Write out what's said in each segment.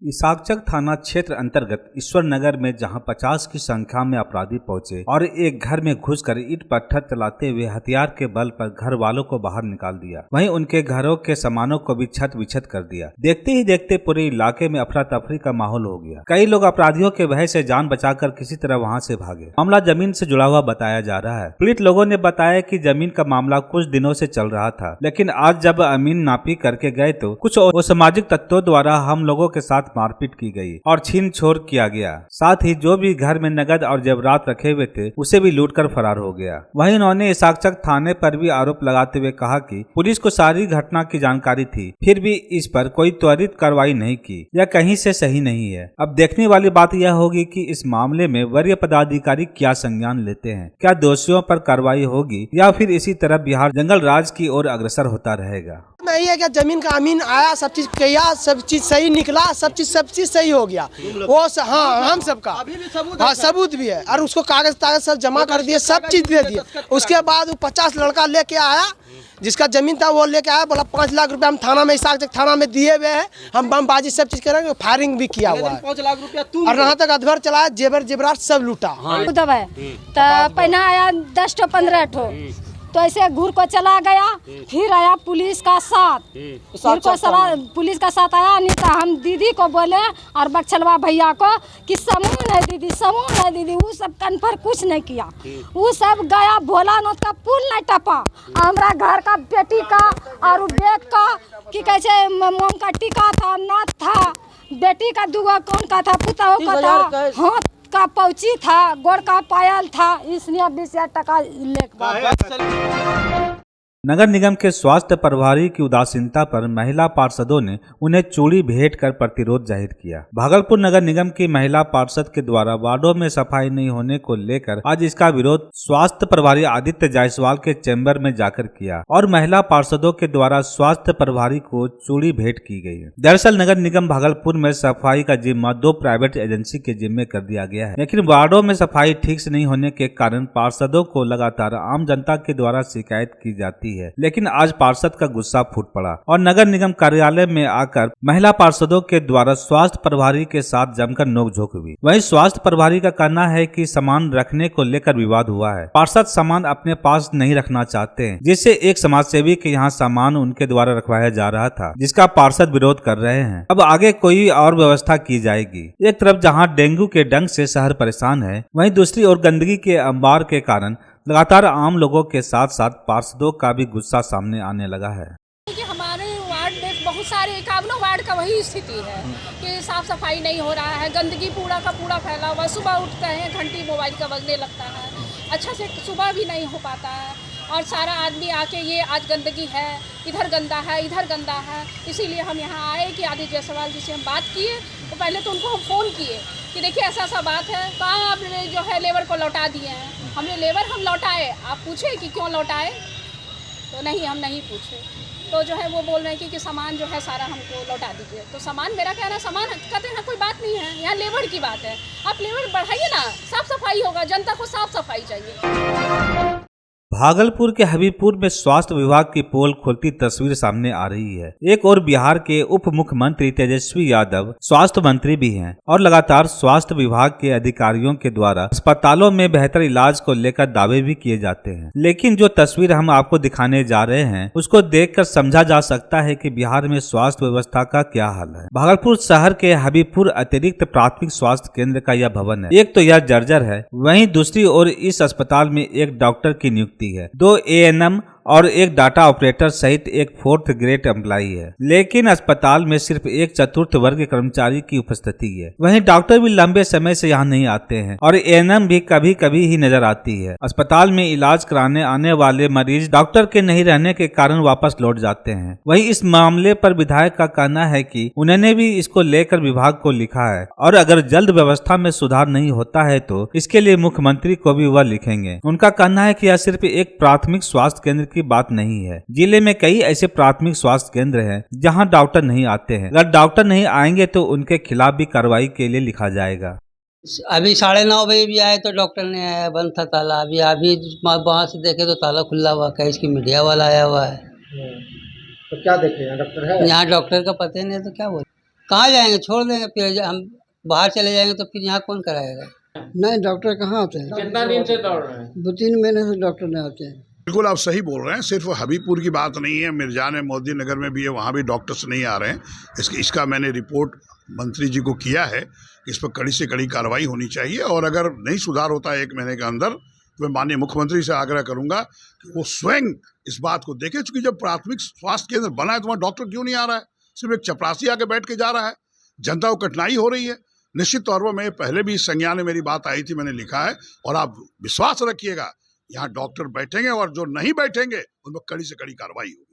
इसाकचक थाना क्षेत्र अंतर्गत ईश्वर नगर में जहां 50 की संख्या में अपराधी पहुंचे और एक घर में घुसकर ईंट पत्थर चलाते हुए हथियार के बल पर घर वालों को बाहर निकाल दिया, वहीं उनके घरों के सामानों को भी छत विछत कर दिया। देखते ही देखते पूरे इलाके में अफरा तफरी का माहौल हो गया। कई लोग अपराधियों के भय से जान बचाकर किसी तरह वहां से भागे। मामला जमीन से जुड़ा हुआ बताया जा रहा है। पीड़ित लोगों ने बताया कि जमीन का मामला कुछ दिनों से चल रहा था, लेकिन आज जब अमीन नापी करके गए तो कुछ असामाजिक तत्वों द्वारा हम लोगों के साथ मारपीट की गई और छीन छोड़ किया गया। साथ ही जो भी घर में नगद और जेवरात रखे हुए थे उसे भी लूटकर फरार हो गया। वहीं उन्होंने इसाकचक थाने पर भी आरोप लगाते हुए कहा कि पुलिस को सारी घटना की जानकारी थी, फिर भी इस पर कोई त्वरित कार्रवाई नहीं की। यह कहीं से सही नहीं है। अब देखने वाली बात यह होगी कि इस मामले में वरीय पदाधिकारी क्या संज्ञान लेते हैं। क्या दोषियों पर कार्रवाई होगी या फिर इसी तरह बिहार जंगल राज की ओर अग्रसर होता रहेगा। नहीं है कि जमीन का अमीन आया, सब चीज किया, सब चीज सही निकला, सब चीज सही हो गया। वो हाँ, हम सबका हाँ सबूत भी है और उसको कागज सब जमा कर दिए, सब चीज दे दिए। उसके बाद वो 50 लड़का लेके आया, जिसका जमीन था वो लेके आया, बोला 5 लाख रुपया हम थाना में इसाकचक थाना में दिए हुए हैं, हम बमबाजी सब चीज करेंगे, फायरिंग भी किया हुआ है 5 लाख रुपया और यहाँ तक अधवर चलाया, जेवरात सब लूटा। तो पहना आया 10 to 15 ठो, तो ऐसे घूर को चला गया। फिर आया पुलिस का साथ, पुलिस का साथ आया। नहीं तो हम दीदी को बोले और बक्सलवा भैया को कि समूह है दीदी, समूह है दीदी। वो सब कन्फर्म कुछ नहीं किया, वो सब गया भोलानाथ का पुल नहीं टपा, हमारा घर का बेटी का और बैग का कि कैसे मोम का टीका था, नाथ था, बेटी का दुआ कौन का था, पुताओ का था, हाथ का पौची था, गोड़ का पायल था, इसलिए 20,000 टका ले। नगर निगम के स्वास्थ्य प्रभारी की उदासीनता पर महिला पार्षदों ने उन्हें चूड़ी भेंट कर प्रतिरोध जाहिर किया। भागलपुर नगर निगम की महिला पार्षद के द्वारा वार्डों में सफाई नहीं होने को लेकर आज इसका विरोध स्वास्थ्य प्रभारी आदित्य जायसवाल के चैम्बर में जाकर किया और महिला पार्षदों के द्वारा स्वास्थ्य प्रभारी को चूड़ी भेंट की गई। दरअसल नगर निगम भागलपुर में सफाई का जिम्मा 2 प्राइवेट एजेंसी के जिम्मे कर दिया गया है, लेकिन वार्डों में सफाई ठीक से नहीं होने के कारण पार्षदों को लगातार आम जनता के द्वारा शिकायत की जाती है। लेकिन आज पार्षद का गुस्सा फूट पड़ा और नगर निगम कार्यालय में आकर महिला पार्षदों के द्वारा स्वास्थ्य प्रभारी के साथ जमकर नोकझोंक हुई। वहीं स्वास्थ्य प्रभारी का कहना है कि सामान रखने को लेकर विवाद हुआ है। पार्षद सामान अपने पास नहीं रखना चाहते हैं, जिससे एक समाजसेवी के यहाँ सामान उनके द्वारा रखवाया जा रहा था, जिसका पार्षद विरोध कर रहे हैं। अब आगे कोई और व्यवस्था की जाएगी। एक तरफ जहाँ डेंगू के डंक से शहर परेशान है, वहीं दूसरी ओर गंदगी के अंबार के कारण लगातार आम लोगों के साथ साथ पार्षदों का भी गुस्सा सामने आने लगा है। कि हमारे वार्ड में बहुत सारे 51 वार्ड का वही स्थिति है कि साफ सफाई नहीं हो रहा है, गंदगी पूरा का पूरा फैला हुआ। सुबह उठते हैं घंटी मोबाइल का बजने लगता है, अच्छा से सुबह भी नहीं हो पाता है और सारा आदमी आके ये आज गंदगी है, इधर गंदा है, इधर गंदा है। इसीलिए हम यहाँ आए कि आदित्य जायसवाल जी से हम बात किए। तो पहले तो उनको हम फ़ोन किए कि देखिए ऐसा ऐसा बात है, कहाँ आपने जो है लेबर को लौटा दिए हैं। हमने लेबर हम लौटाए, आप पूछे कि क्यों लौटाए, तो नहीं हम नहीं पूछे। तो जो है वो बोल रहे हैं कि सामान जो है सारा हमको लौटा दीजिए। तो सामान, मेरा कहना है सामान कहते हैं कोई बात नहीं है, यहाँ लेबर की बात है। आप लेबर बढ़ाइए ना, साफ सफाई होगा, जनता को साफ सफाई चाहिए। भागलपुर के हबीबपुर में स्वास्थ्य विभाग की पोल खोलती तस्वीर सामने आ रही है। एक और बिहार के उप मुख्यमंत्री तेजस्वी यादव स्वास्थ्य मंत्री भी हैं और लगातार स्वास्थ्य विभाग के अधिकारियों के द्वारा अस्पतालों में बेहतर इलाज को लेकर दावे भी किए जाते हैं। लेकिन जो तस्वीर हम आपको दिखाने जा रहे हैं उसको देखकर समझा जा सकता है कि बिहार में स्वास्थ्य व्यवस्था का क्या हाल है। भागलपुर शहर के हबीबपुर अतिरिक्त प्राथमिक स्वास्थ्य केंद्र का यह भवन है। एक तो यह जर्जर है, वहीं दूसरी ओर इस अस्पताल में एक डॉक्टर की नियुक्ति है, 2 ANM और एक डाटा ऑपरेटर सहित एक 4th ग्रेड एम्प्लॉई है। लेकिन अस्पताल में सिर्फ एक 4th वर्ग कर्मचारी की उपस्थिति है। वहीं डॉक्टर भी लंबे समय से यहाँ नहीं आते हैं और ANM भी कभी कभी ही नजर आती है। अस्पताल में इलाज कराने आने वाले मरीज डॉक्टर के नहीं रहने के कारण वापस लौट जाते हैं। वहीं इस मामले पर विधायक का कहना है कि उन्होंने भी इसको लेकर विभाग को लिखा है और अगर जल्द व्यवस्था में सुधार नहीं होता है तो इसके लिए मुख्यमंत्री को भी वह लिखेंगे। उनका कहना है कि यह सिर्फ एक प्राथमिक स्वास्थ्य केंद्र की बात नहीं है, जिले में कई ऐसे प्राथमिक स्वास्थ्य केंद्र हैं जहां डॉक्टर नहीं आते हैं। अगर डॉक्टर नहीं आएंगे तो उनके खिलाफ भी कार्रवाई के लिए लिखा जाएगा। अभी 9:30 बजे भी आए तो डॉक्टर नहीं आया, बंद था ताला। अभी वहाँ से देखे तो ताला खुला हुआ, कहीं इसकी मीडिया वाला आया हुआ है। तो क्या देखे यहाँ डॉक्टर है? यहाँ डॉक्टर का पता ही नहीं तो क्या बोले। कहाँ जाएंगे, छोड़ देंगे, फिर हम बाहर चले जाएंगे तो फिर यहाँ कौन कराएगा। नहीं, डॉक्टर कहाँ आते हैं? कितना दिन से दौड़ रहे हैं? 2-3 महीने से डॉक्टर नहीं आते हैं। बिल्कुल आप सही बोल रहे हैं। सिर्फ हबीबपुर की बात नहीं है, मिर्जान है, मोदी नगर में भी है, वहाँ भी डॉक्टर्स नहीं आ रहे हैं। इसका मैंने रिपोर्ट मंत्री जी को किया है। इस पर कड़ी से कड़ी कार्रवाई होनी चाहिए और अगर नहीं सुधार होता है 1 महीने के अंदर तो मैं माननीय मुख्यमंत्री से आग्रह करूंगा कि वो स्वयं इस बात को देखें। चूंकि जब प्राथमिक स्वास्थ्य केंद्र बना है तो वहाँ डॉक्टर क्यों नहीं आ रहा है? सिर्फ एक चपरासी आके बैठ के जा रहा है, जनता को कठिनाई हो रही है। निश्चित तौर पर मैं पहले भी इस संज्ञान में मेरी बात आई थी, मैंने लिखा है और आप विश्वास रखिएगा यहाँ डॉक्टर बैठेंगे और जो नहीं बैठेंगे उन पर कड़ी से कड़ी कार्रवाई होगी।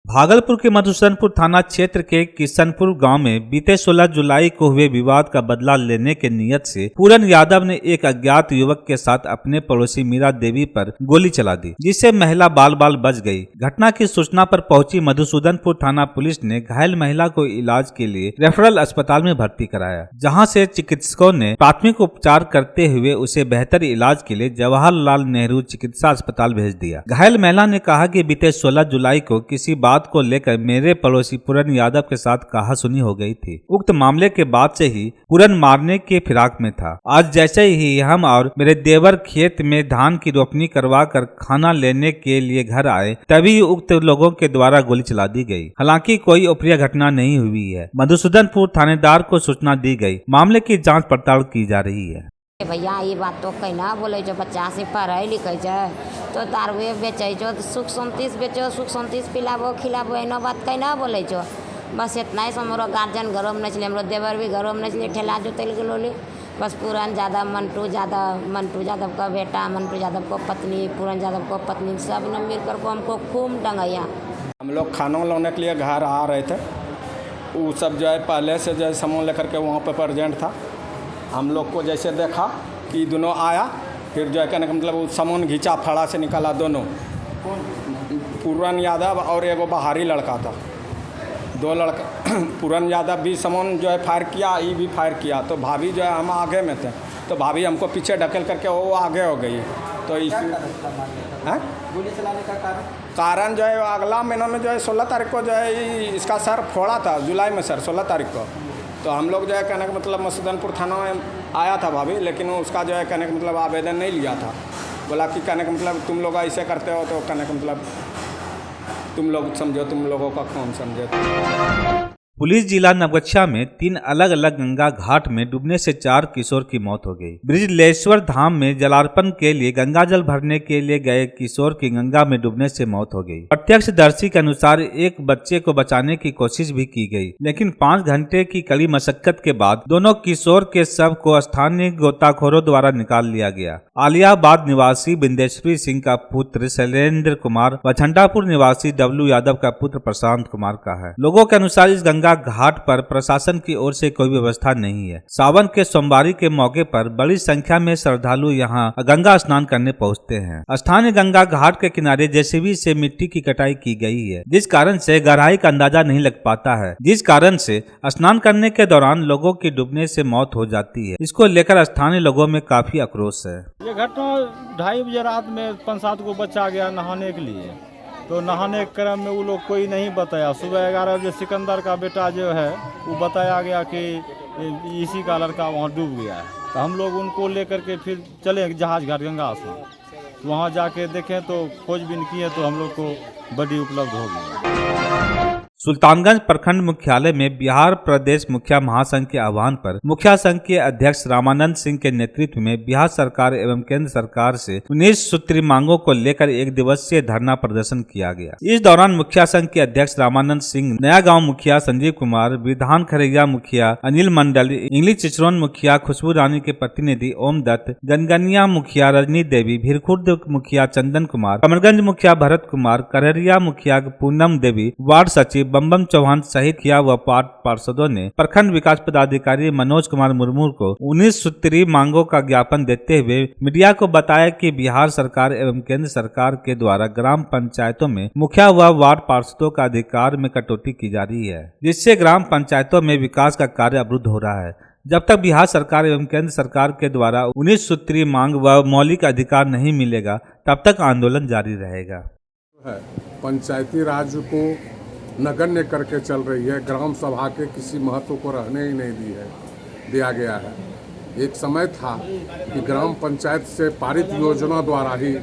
भागलपुर के मधुसूदनपुर थाना क्षेत्र के किशनपुर गांव में बीते 16 जुलाई को हुए विवाद का बदला लेने के नियत से पूरन यादव ने एक अज्ञात युवक के साथ अपने पड़ोसी मीरा देवी पर गोली चला दी, जिससे महिला बाल बाल बच गई। घटना की सूचना पर पहुंची मधुसूदनपुर थाना पुलिस ने घायल महिला को इलाज के लिए रेफरल अस्पताल में भर्ती कराया, जहां से चिकित्सकों ने प्राथमिक उपचार करते हुए उसे बेहतर इलाज के लिए जवाहरलाल नेहरू चिकित्सा अस्पताल भेज दिया। घायल महिला ने कहा कि बीते 16 जुलाई को किसी बात को लेकर मेरे पड़ोसी पूरन यादव के साथ कहासुनी हो गई थी। उक्त मामले के बाद से ही पूरन मारने के फिराक में था। आज जैसे ही हम और मेरे देवर खेत में धान की रोपनी करवा कर खाना लेने के लिए घर आए, तभी उक्त लोगों के द्वारा गोली चला दी गई। हालांकि कोई अप्रिय घटना नहीं हुई है। मधुसूदनपुर थानेदार को सूचना दी गई। मामले की जाँच पड़ताल की जा रही है। भैया ये बात तो कहना बोले जो बच्चा से पढ़े लिखे तो दारुए बेचे सुख शांति बेचो, सुख शांति पिलाबो खिलाबो, एना बात कहना बोले जो। बस इतना ही हमारो गार्जियन घरों में नहीं, हमारो देवर भी घरों में नहीं, ठेला जोतल गलोली। बस पूरन यादव, मंटू यादव का बेटा, मंटू यादव को पत्नी, पूरन यादव को पत्नी, सब ने मिलकर को हमको खूब डंगाया। हम लोग खाना लाने के लिए घर आ रहे थे, वो सब जो है पहले से जो है सामान लेकर के वहाँ पर प्रेजेंट था। हम लोग को जैसे देखा कि दोनों आया, फिर जो है कहने का मतलब सामान घींचा, फड़ा से निकाला दोनों, पूरन यादव और एगो बाहरी लड़का था, 2 लड़का। पूरन यादव भी सामान जो है फायर किया, ये भी फायर किया। तो भाभी जो है हम आगे में थे, तो भाभी हमको पीछे ढकेल करके वो आगे हो गई। तो इस गोली चलाने का कारण जो है अगला महीना में जो है 16 तारीख को जो है इसका सर फोड़ा था, जुलाई में सर 16 तारीख को। तो हम लोग जो है कहने का मतलब मधुसूदनपुर थाना में आया था भाभी, लेकिन उसका जो है कहने का मतलब आवेदन नहीं लिया था। बोला कि कहने का मतलब तुम लोग ऐसे करते हो तो कहने का मतलब तुम लोग समझो, तुम लोगों का कौन समझे। पुलिस जिला नवगछिया में 3 अलग अलग गंगा घाट में डूबने से 4 किशोर की मौत हो गई। ब्रिजलेश्वर धाम में जलार्पण के लिए गंगा जल भरने के लिए गए किशोर की गंगा में डूबने से मौत हो गई। प्रत्यक्षदर्शी के अनुसार एक बच्चे को बचाने की कोशिश भी की गई, लेकिन 5 घंटे की कड़ी मशक्कत के बाद दोनों किशोर के शव को स्थानीय गोताखोरों द्वारा निकाल लिया गया। आलियाबाद निवासी बिंदेश्वरी सिंह का पुत्र शैलेंद्र कुमार व झंडापुर निवासी डब्लू यादव का पुत्र प्रशांत कुमार का है। लोगों के अनुसार इस गंगा घाट पर प्रशासन की ओर से कोई व्यवस्था नहीं है। सावन के सोमवारी के मौके पर बड़ी संख्या में श्रद्धालु यहां गंगा स्नान करने पहुंचते हैं। स्थानीय गंगा घाट के किनारे जेसीबी से मिट्टी की कटाई की गई है, जिस कारण से गहराई का अंदाजा नहीं लग पाता है, जिस कारण से स्नान करने के दौरान लोगों की डूबने से मौत हो जाती है। इसको लेकर स्थानीय लोगों में काफी आक्रोश है। ये घटना 2:30 बजे रात में 5-7 को बच्चा गया नहाने के लिए, तो नहाने के क्रम में वो लोग कोई नहीं बताया। सुबह 11 बजे सिकंदर का बेटा जो है वो बताया गया कि इसी का लड़का वहाँ डूब गया है। तो हम लोग उनको लेकर के फिर चले जहाज घाट गंगा स्नान, तो वहाँ जाके देखें तो खोजबीन किए तो हम लोग को बॉडी उपलब्ध हो गई। सुल्तानगंज प्रखंड मुख्यालय में बिहार प्रदेश मुखिया महासंघ के आह्वान पर मुखिया संघ के अध्यक्ष रामानंद सिंह के नेतृत्व में बिहार सरकार एवं केंद्र सरकार से 19 सूत्री मांगों को लेकर 1 दिवसीय धरना प्रदर्शन किया गया। इस दौरान मुखिया संघ के अध्यक्ष रामानंद सिंह, नया गांव मुखिया संजीव कुमार, विधान खरैया मुखिया अनिल मंडल, इंग्लिश चिचरौन मुखिया खुशबू रानी के प्रतिनिधि ओम दत्त, गनगनिया मुखिया रजनी देवी, भीरखुर्द मुखिया चंदन कुमार, कमरगंज मुखिया भरत कुमार, करहरिया मुखिया पूनम देवी, वार्ड सचिव बम चौहान सहित किया व पार्षदों ने प्रखंड विकास पदाधिकारी मनोज कुमार मुर्मू को 19 सूत्री मांगों का ज्ञापन देते हुए मीडिया को बताया कि बिहार सरकार एवं केंद्र सरकार के द्वारा ग्राम पंचायतों में मुखिया व वार्ड पार्षदों का अधिकार में कटौती की जा रही है, जिससे ग्राम पंचायतों में विकास का कार्य अवरुद्ध हो रहा है। जब तक बिहार सरकार एवं केंद्र सरकार के द्वारा 19 सूत्री मांग व मौलिक अधिकार नहीं मिलेगा, तब तक आंदोलन जारी रहेगा। पंचायती राज को नगण्य करके चल रही है। ग्राम सभा के किसी महत्व को रहने ही नहीं दिया गया है। एक समय था कि ग्राम पंचायत से पारित योजना द्वारा ही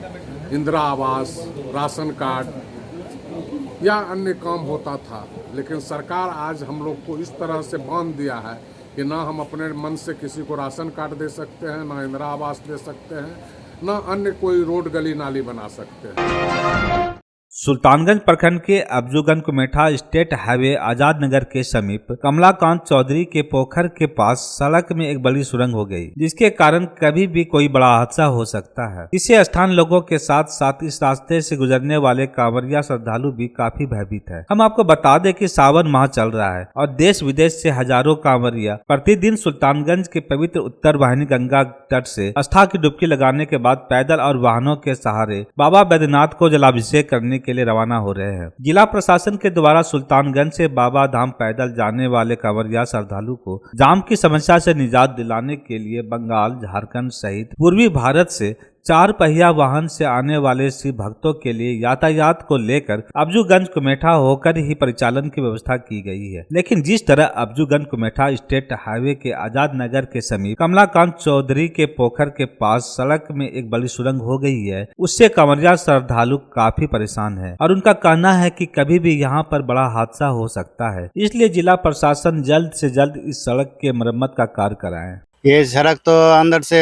इंदिरा आवास, राशन कार्ड या अन्य काम होता था, लेकिन सरकार आज हम लोग को इस तरह से बांध दिया है कि ना हम अपने मन से किसी को राशन कार्ड दे सकते हैं, ना इंदिरा आवास दे सकते हैं, ना अन्य कोई रोड गली नाली बना सकते हैं। सुल्तानगंज प्रखंड के अब्जूगंज कुमेठा स्टेट हाईवे आजाद नगर के समीप कमलाकांत चौधरी के पोखर के पास सड़क में एक बड़ी सुरंग हो गई, जिसके कारण कभी भी कोई बड़ा हादसा हो सकता है। इसे स्थान लोगों के साथ साथ इस रास्ते से गुजरने वाले कांवरिया श्रद्धालु भी काफी भयभीत है। हम आपको बता दें कि सावन माह चल रहा है और देश विदेश से हजारों कांवरिया प्रतिदिन सुल्तानगंज के पवित्र उत्तर वाहिनी गंगा तट से आस्था की डुबकी लगाने के बाद पैदल और वाहनों के सहारे बाबा बैद्यनाथ को जलाभिषेक करने के लिए रवाना हो रहे हैं। जिला प्रशासन के द्वारा सुल्तानगंज से बाबा धाम पैदल जाने वाले कांवरिया श्रद्धालु को जाम की समस्या से निजात दिलाने के लिए बंगाल, झारखंड सहित पूर्वी भारत से 4 पहिया वाहन से आने वाले शिव भक्तों के लिए यातायात को लेकर अब्जूगंज कुमेठा होकर ही परिचालन की व्यवस्था की गई है। लेकिन जिस तरह अब्जूगंज कुमेठा स्टेट हाईवे के आजाद नगर के समीप कमलाकांत चौधरी के पोखर के पास सड़क में एक बड़ी सुरंग हो गई है, उससे कांवरिया श्रद्धालु काफी परेशान है और उनका कहना है कि कभी भी यहाँ पर बड़ा हादसा हो सकता है। इसलिए जिला प्रशासन जल्द से जल्द इस सड़क के मरम्मत का कार्य कराए। ये सड़क तो अंदर से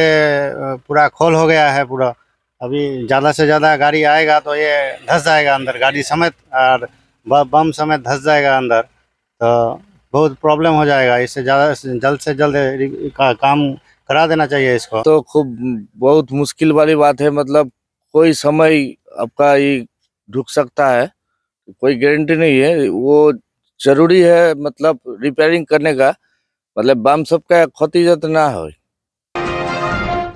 पूरा खोल हो गया है पूरा। अभी ज़्यादा से ज़्यादा गाड़ी आएगा तो ये धंस जाएगा अंदर, गाड़ी समेत और बम समेत धंस जाएगा अंदर, तो बहुत प्रॉब्लम हो जाएगा। इससे ज़्यादा जल्द से जल्द काम करा देना चाहिए इसको। तो खूब बहुत मुश्किल वाली बात है, मतलब कोई समय आपका ये रुक सकता है, कोई गारंटी नहीं है। वो जरूरी है मतलब रिपेयरिंग करने का, मतलब बम सबका क्षति ना हो।